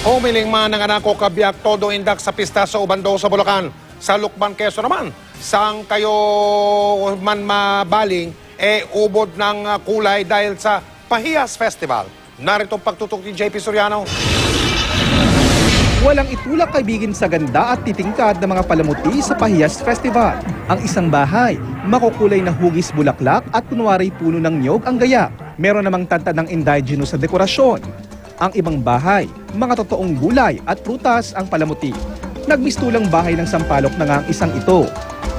Humiling man ng anak ko kabiyak todo indak sa pista sa Ubando sa Bulacan. Sa Lukban, Quezon naman, saan kayo man mabaling, ubod ng kulay dahil sa Pahiyas Festival. Narito ang pagtutok ni JP Soriano. Walang itulak kaibigan sa ganda at titingkad ng mga palamuti sa Pahiyas Festival. Ang isang bahay, makukulay na hugis bulaklak at kunwari puno ng niyog ang gaya. Meron namang tantad ng indigenous sa dekorasyon. Ang ibang bahay, mga totoong gulay at prutas ang palamuti. Nagmistulang bahay ng sampalok na nga ang isang ito.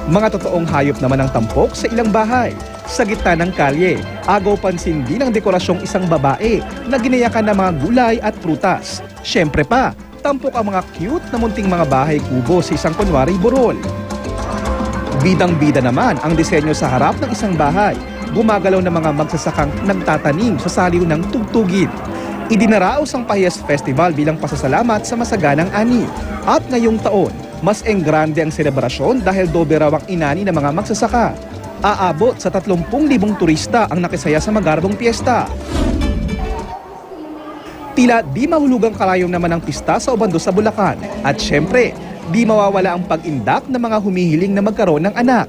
Mga totoong hayop naman ang tampok sa ilang bahay. Sa gitna ng kalye, agaw pansin din ang dekorasyong isang babae na ginayakan ng mga gulay at prutas. Siyempre pa, tampok ang mga cute na munting mga bahay kubo sa isang kunwari burol. Bidang-bida naman ang disenyo sa harap ng isang bahay. Gumagalaw ng mga magsasakang nagtatanim sa saliw ng tugtugin. Idinaraos ang Pahiyas Festival bilang pasasalamat sa masaganang ani. At ngayong taon, mas enggrande ang selebrasyon dahil dobe raw ang inani ng mga magsasaka. Aabot sa 30,000 turista ang nakisaya sa magarbong piyesta. Tila di mahulugang karayom naman ang pista sa Ubando sa Bulacan. At syempre, di mawawala ang pag-indak ng mga humihiling na magkaroon ng anak.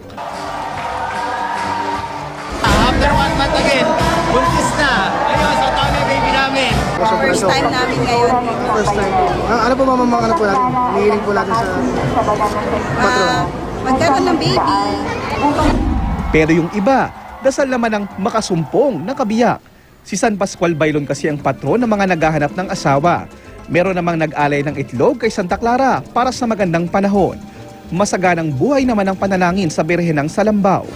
After 1 month again, buntis na. Ayun, sa taon na baby namin. First time namin ngayon dito. First time. Ano po mamamang ano po natin? Hihiling po natin sa patron. Magkaroon ng baby. Pero yung iba, dasal naman ang makasumpong na kabiyak. Si San Pascual Bailon kasi ang patron ng mga naghahanap ng asawa. Meron namang nag-alay ng itlog kay Santa Clara para sa magandang panahon. Masaganang buhay naman ang panalangin sa Birhen ng Salambao.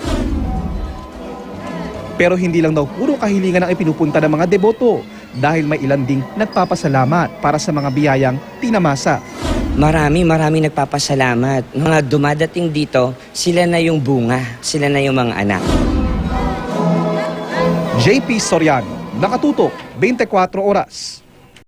Pero hindi lang daw puro kahilingan ang ipinupunta ng mga deboto dahil may ilan ding nagpapasalamat para sa mga biyayang tinamasa. Marami nagpapasalamat. Mga dumadating dito, sila na yung bunga, sila na yung mga anak. JP Soriano, nakatutok 24 oras.